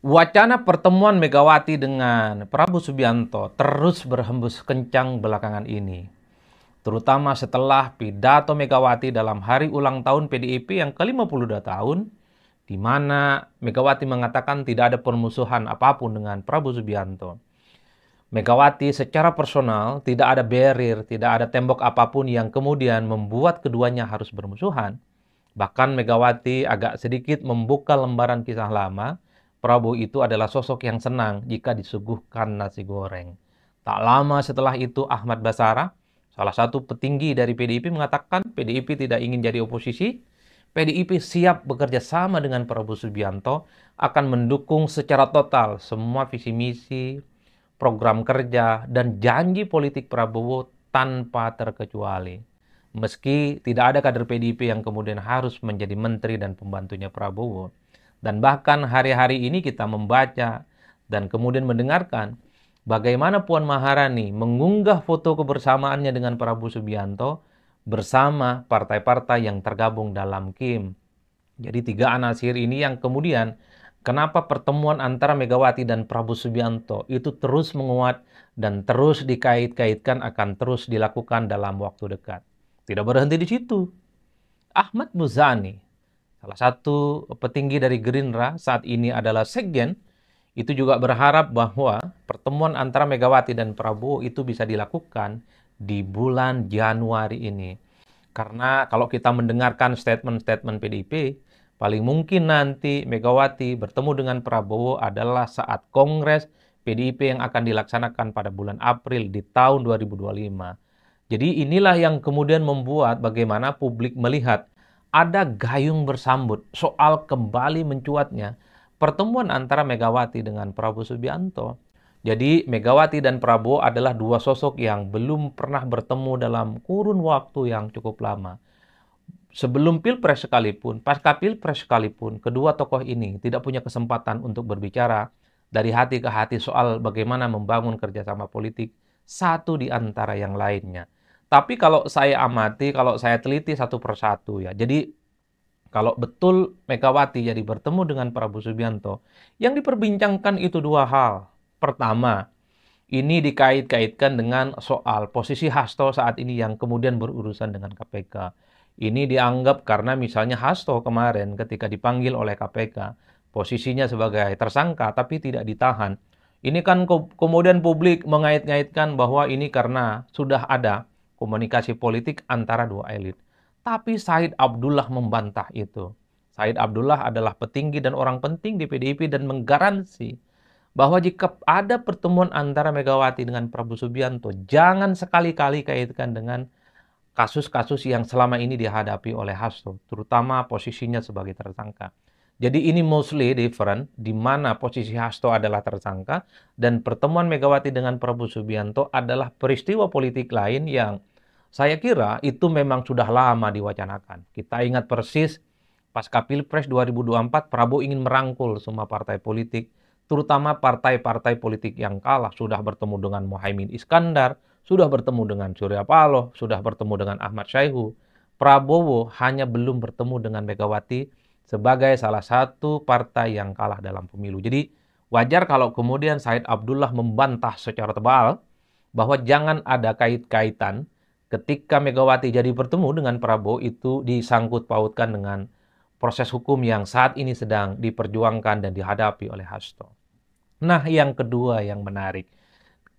Wacana pertemuan Megawati dengan Prabowo Subianto terus berhembus kencang belakangan ini, terutama setelah pidato Megawati dalam hari ulang tahun PDIP yang ke-52 tahun, di mana Megawati mengatakan tidak ada permusuhan apapun dengan Prabowo Subianto. Megawati secara personal tidak ada barrier, tidak ada tembok apapun yang kemudian membuat keduanya harus bermusuhan. Bahkan Megawati agak sedikit membuka lembaran kisah lama. Prabowo itu adalah sosok yang senang jika disuguhkan nasi goreng. Tak lama setelah itu Ahmad Basara, salah satu petinggi dari PDIP, mengatakan PDIP tidak ingin jadi oposisi. PDIP siap bekerja sama dengan Prabowo Subianto, akan mendukung secara total semua visi misi, program kerja, dan janji politik Prabowo tanpa terkecuali. Meski tidak ada kader PDIP yang kemudian harus menjadi menteri dan pembantunya Prabowo. Dan bahkan hari-hari ini kita membaca dan kemudian mendengarkan bagaimana Puan Maharani mengunggah foto kebersamaannya dengan Prabowo Subianto bersama partai-partai yang tergabung dalam KIM. Jadi tiga anasir ini yang kemudian kenapa pertemuan antara Megawati dan Prabowo Subianto itu terus menguat dan terus dikait-kaitkan akan terus dilakukan dalam waktu dekat. Tidak berhenti di situ. Ahmad Muzani, salah satu petinggi dari Gerindra, saat ini adalah Sekjen, itu juga berharap bahwa pertemuan antara Megawati dan Prabowo itu bisa dilakukan di bulan Januari ini. Karena kalau kita mendengarkan statement-statement PDIP, paling mungkin nanti Megawati bertemu dengan Prabowo adalah saat Kongres PDIP yang akan dilaksanakan pada bulan April di tahun 2025. Jadi inilah yang kemudian membuat bagaimana publik melihat ada gayung bersambut soal kembali mencuatnya pertemuan antara Megawati dengan Prabowo Subianto. Jadi Megawati dan Prabowo adalah dua sosok yang belum pernah bertemu dalam kurun waktu yang cukup lama. Sebelum Pilpres sekalipun, pasca Pilpres sekalipun, kedua tokoh ini tidak punya kesempatan untuk berbicara dari hati ke hati soal bagaimana membangun kerjasama politik satu di antara yang lainnya. Tapi kalau saya amati, kalau saya teliti satu persatu ya, jadi kalau betul Megawati jadi bertemu dengan Prabowo Subianto, yang diperbincangkan itu dua hal. Pertama, ini dikait-kaitkan dengan soal posisi Hasto saat ini yang kemudian berurusan dengan KPK. Ini dianggap karena misalnya Hasto kemarin ketika dipanggil oleh KPK, posisinya sebagai tersangka tapi tidak ditahan. Ini kan kemudian publik mengait-ngaitkan bahwa ini karena sudah ada komunikasi politik antara dua elit. Tapi Said Abdullah membantah itu. Said Abdullah adalah petinggi dan orang penting di PDIP dan menggaransi bahwa jika ada pertemuan antara Megawati dengan Prabowo Subianto, jangan sekali-kali kaitkan dengan kasus-kasus yang selama ini dihadapi oleh Hasto, terutama posisinya sebagai tersangka. Jadi ini mostly different, di mana posisi Hasto adalah tersangka, dan pertemuan Megawati dengan Prabowo Subianto adalah peristiwa politik lain yang saya kira itu memang sudah lama diwacanakan. Kita ingat persis pasca Pilpres 2024, Prabowo ingin merangkul semua partai politik, terutama partai-partai politik yang kalah. Sudah bertemu dengan Muhaimin Iskandar, sudah bertemu dengan Surya Paloh, sudah bertemu dengan Ahmad Syaihu. Prabowo hanya belum bertemu dengan Megawati sebagai salah satu partai yang kalah dalam pemilu. Jadi wajar kalau kemudian Said Abdullah membantah secara tebal bahwa jangan ada kait-kaitan ketika Megawati jadi bertemu dengan Prabowo itu disangkut pautkan dengan proses hukum yang saat ini sedang diperjuangkan dan dihadapi oleh Hasto. Nah, yang kedua yang menarik,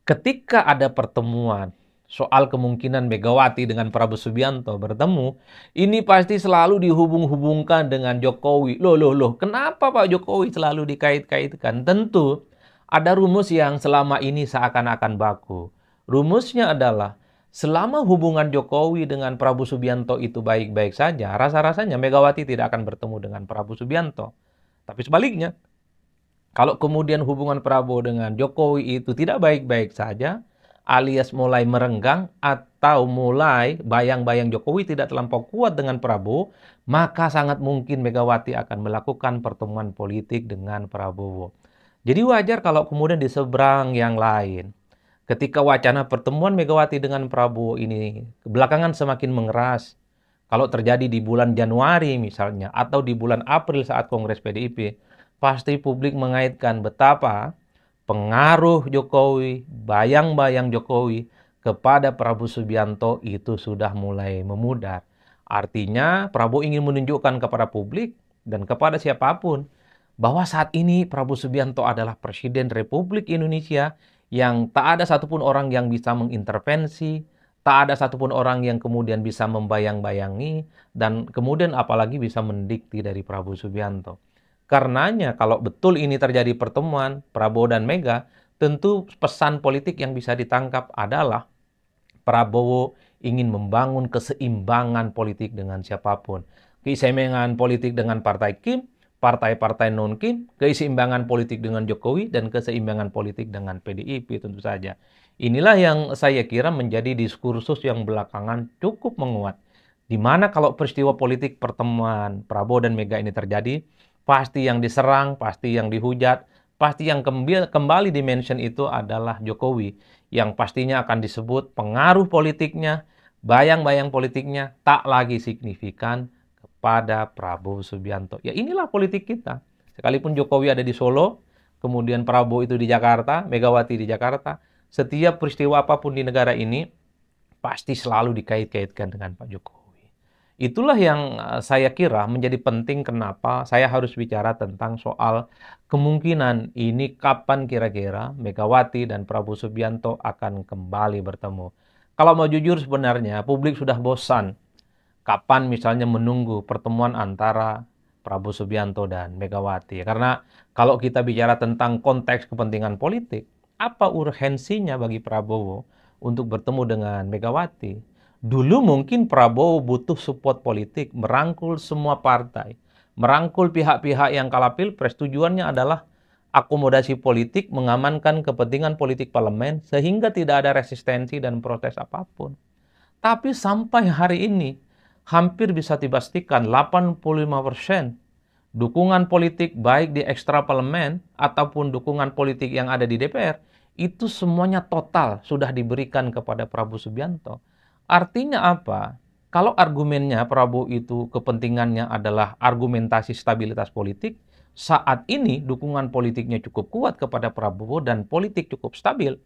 ketika ada pertemuan soal kemungkinan Megawati dengan Prabowo Subianto bertemu, ini pasti selalu dihubung-hubungkan dengan Jokowi. Loh, kenapa Pak Jokowi selalu dikait-kaitkan? Tentu ada rumus yang selama ini seakan-akan baku. Rumusnya adalah selama hubungan Jokowi dengan Prabowo Subianto itu baik-baik saja, rasa-rasanya Megawati tidak akan bertemu dengan Prabowo Subianto. Tapi sebaliknya, kalau kemudian hubungan Prabowo dengan Jokowi itu tidak baik-baik saja, alias mulai merenggang atau mulai bayang-bayang Jokowi tidak terlampau kuat dengan Prabowo, maka sangat mungkin Megawati akan melakukan pertemuan politik dengan Prabowo. Jadi wajar kalau kemudian di seberang yang lain, ketika wacana pertemuan Megawati dengan Prabowo ini belakangan semakin mengeras, kalau terjadi di bulan Januari misalnya, atau di bulan April saat Kongres PDIP, pasti publik mengaitkan betapa pengaruh Jokowi, bayang-bayang Jokowi kepada Prabowo Subianto itu sudah mulai memudar. Artinya Prabowo ingin menunjukkan kepada publik dan kepada siapapun bahwa saat ini Prabowo Subianto adalah Presiden Republik Indonesia yang tak ada satupun orang yang bisa mengintervensi, tak ada satupun orang yang kemudian bisa membayang-bayangi, dan kemudian apalagi bisa mendikti dari Prabowo Subianto. Karenanya kalau betul ini terjadi pertemuan Prabowo dan Mega, tentu pesan politik yang bisa ditangkap adalah Prabowo ingin membangun keseimbangan politik dengan siapapun. Keseimbangan politik dengan Partai Kim, partai-partai non-Kim, keseimbangan politik dengan Jokowi, dan keseimbangan politik dengan PDIP tentu saja. Inilah yang saya kira menjadi diskursus yang belakangan cukup menguat. Di mana kalau peristiwa politik pertemuan Prabowo dan Mega ini terjadi, pasti yang diserang, pasti yang dihujat, pasti yang kembali dimention itu adalah Jokowi, yang pastinya akan disebut pengaruh politiknya, bayang-bayang politiknya tak lagi signifikan kepada Prabowo Subianto. Ya inilah politik kita. Sekalipun Jokowi ada di Solo, kemudian Prabowo itu di Jakarta, Megawati di Jakarta, setiap peristiwa apapun di negara ini pasti selalu dikait-kaitkan dengan Pak Jokowi. Itulah yang saya kira menjadi penting kenapa saya harus bicara tentang soal kemungkinan ini kapan kira-kira Megawati dan Prabowo Subianto akan kembali bertemu. Kalau mau jujur sebenarnya publik sudah bosan kapan misalnya menunggu pertemuan antara Prabowo Subianto dan Megawati. Karena kalau kita bicara tentang konteks kepentingan politik, apa urgensinya bagi Prabowo untuk bertemu dengan Megawati? Dulu mungkin Prabowo butuh support politik, merangkul semua partai, merangkul pihak-pihak yang kalah pilpres. Tujuannya adalah akomodasi politik, mengamankan kepentingan politik parlemen, sehingga tidak ada resistensi dan protes apapun. Tapi sampai hari ini, hampir bisa dipastikan 85% dukungan politik baik di ekstra parlemen ataupun dukungan politik yang ada di DPR, itu semuanya total sudah diberikan kepada Prabowo Subianto. Artinya apa? Kalau argumennya Prabowo itu kepentingannya adalah argumentasi stabilitas politik, saat ini dukungan politiknya cukup kuat kepada Prabowo dan politik cukup stabil.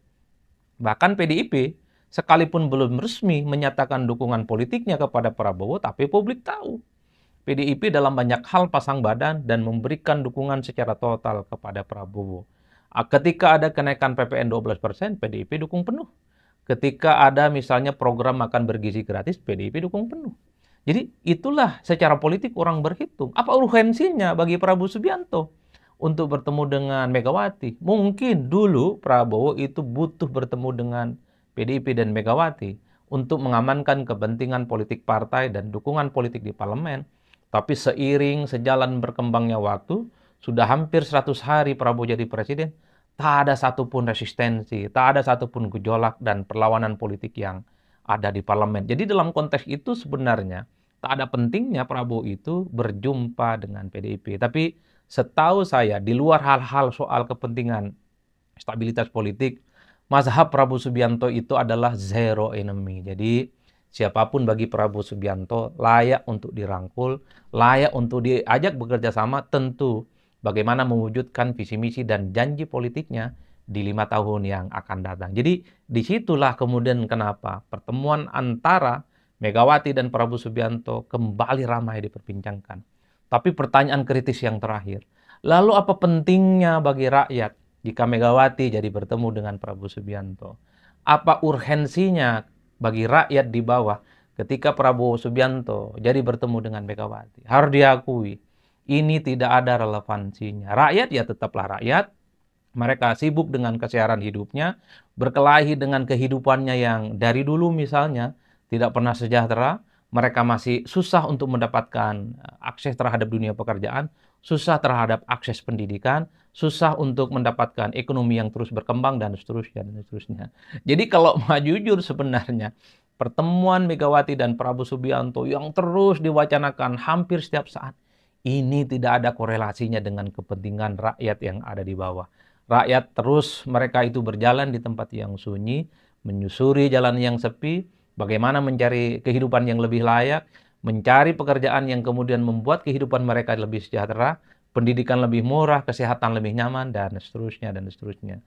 Bahkan PDIP sekalipun belum resmi menyatakan dukungan politiknya kepada Prabowo, tapi publik tahu. PDIP dalam banyak hal pasang badan dan memberikan dukungan secara total kepada Prabowo. Ketika ada kenaikan PPN 12%, PDIP dukung penuh. Ketika ada misalnya program makan bergizi gratis, PDIP dukung penuh. Jadi itulah secara politik orang berhitung. Apa urgensinya bagi Prabowo Subianto untuk bertemu dengan Megawati? Mungkin dulu Prabowo itu butuh bertemu dengan PDIP dan Megawati untuk mengamankan kepentingan politik partai dan dukungan politik di parlemen. Tapi seiring sejalan berkembangnya waktu, sudah hampir 100 hari Prabowo jadi presiden, tak ada satupun resistensi, tak ada satupun gejolak dan perlawanan politik yang ada di parlemen. Jadi dalam konteks itu sebenarnya tak ada pentingnya Prabowo itu berjumpa dengan PDIP. Tapi setahu saya di luar hal-hal soal kepentingan stabilitas politik, mazhab Prabowo Subianto itu adalah zero enemy. Jadi siapapun bagi Prabowo Subianto layak untuk dirangkul, layak untuk diajak bekerja sama, tentu bagaimana mewujudkan visi misi dan janji politiknya di 5 tahun yang akan datang. Jadi disitulah kemudian kenapa pertemuan antara Megawati dan Prabowo Subianto kembali ramai diperbincangkan. Tapi pertanyaan kritis yang terakhir, lalu apa pentingnya bagi rakyat jika Megawati jadi bertemu dengan Prabowo Subianto? Apa urgensinya bagi rakyat di bawah ketika Prabowo Subianto jadi bertemu dengan Megawati? Harus diakui, ini tidak ada relevansinya. Rakyat ya tetaplah rakyat. Mereka sibuk dengan keseharian hidupnya, berkelahi dengan kehidupannya yang dari dulu misalnya tidak pernah sejahtera. Mereka masih susah untuk mendapatkan akses terhadap dunia pekerjaan, susah terhadap akses pendidikan, susah untuk mendapatkan ekonomi yang terus berkembang, dan seterusnya, dan seterusnya. Jadi kalau mau jujur sebenarnya, pertemuan Megawati dan Prabowo Subianto yang terus diwacanakan hampir setiap saat, ini tidak ada korelasinya dengan kepentingan rakyat yang ada di bawah. Rakyat terus mereka itu berjalan di tempat yang sunyi, menyusuri jalan yang sepi, bagaimana mencari kehidupan yang lebih layak, mencari pekerjaan yang kemudian membuat kehidupan mereka lebih sejahtera, pendidikan lebih murah, kesehatan lebih nyaman, dan seterusnya, dan seterusnya.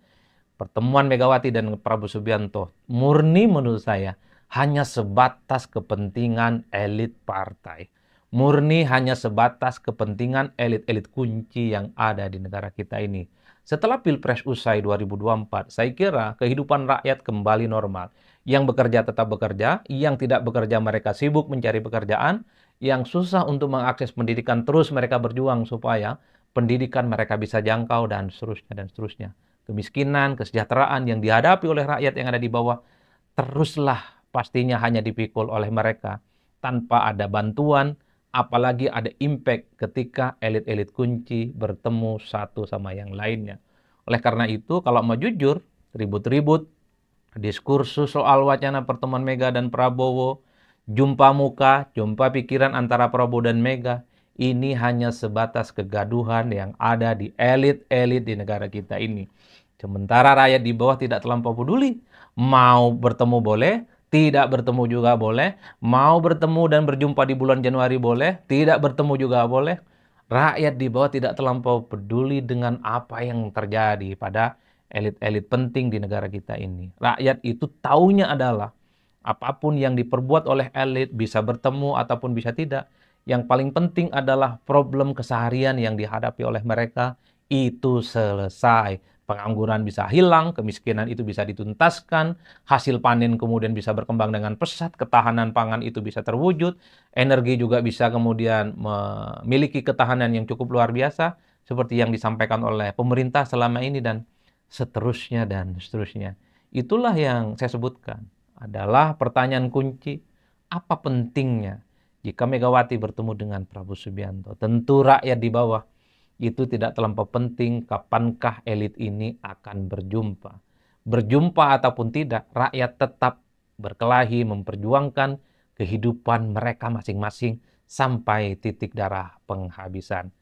Pertemuan Megawati dan Prabowo Subianto murni menurut saya hanya sebatas kepentingan elit partai. Murni hanya sebatas kepentingan elit-elit kunci yang ada di negara kita ini. Setelah Pilpres usai 2024, saya kira kehidupan rakyat kembali normal. Yang bekerja tetap bekerja, yang tidak bekerja mereka sibuk mencari pekerjaan, yang susah untuk mengakses pendidikan terus mereka berjuang supaya pendidikan mereka bisa jangkau, dan seterusnya, dan seterusnya. Kemiskinan, kesejahteraan yang dihadapi oleh rakyat yang ada di bawah teruslah pastinya hanya dipikul oleh mereka tanpa ada bantuan, apalagi ada impact ketika elit-elit kunci bertemu satu sama yang lainnya. Oleh karena itu, kalau mau jujur, ribut-ribut, diskursus soal wacana pertemuan Mega dan Prabowo, jumpa muka, jumpa pikiran antara Prabowo dan Mega, ini hanya sebatas kegaduhan yang ada di elit-elit di negara kita ini. Sementara rakyat di bawah tidak terlampau peduli. Mau bertemu boleh, tidak bertemu juga boleh. Mau bertemu dan berjumpa di bulan Januari boleh, tidak bertemu juga boleh. Rakyat di bawah tidak terlampau peduli dengan apa yang terjadi pada elit-elit penting di negara kita ini. Rakyat itu taunya adalah apapun yang diperbuat oleh elit, bisa bertemu ataupun bisa tidak. Yang paling penting adalah problem keseharian yang dihadapi oleh mereka itu selesai. Pengangguran bisa hilang, kemiskinan itu bisa dituntaskan, hasil panen kemudian bisa berkembang dengan pesat, ketahanan pangan itu bisa terwujud, energi juga bisa kemudian memiliki ketahanan yang cukup luar biasa, seperti yang disampaikan oleh pemerintah selama ini, dan seterusnya, dan seterusnya. Itulah yang saya sebutkan adalah pertanyaan kunci, apa pentingnya jika Megawati bertemu dengan Prabowo Subianto? Tentu rakyat di bawah itu tidak terlampau penting kapankah elit ini akan berjumpa. Berjumpa ataupun tidak, rakyat tetap berkelahi memperjuangkan kehidupan mereka masing-masing sampai titik darah penghabisan.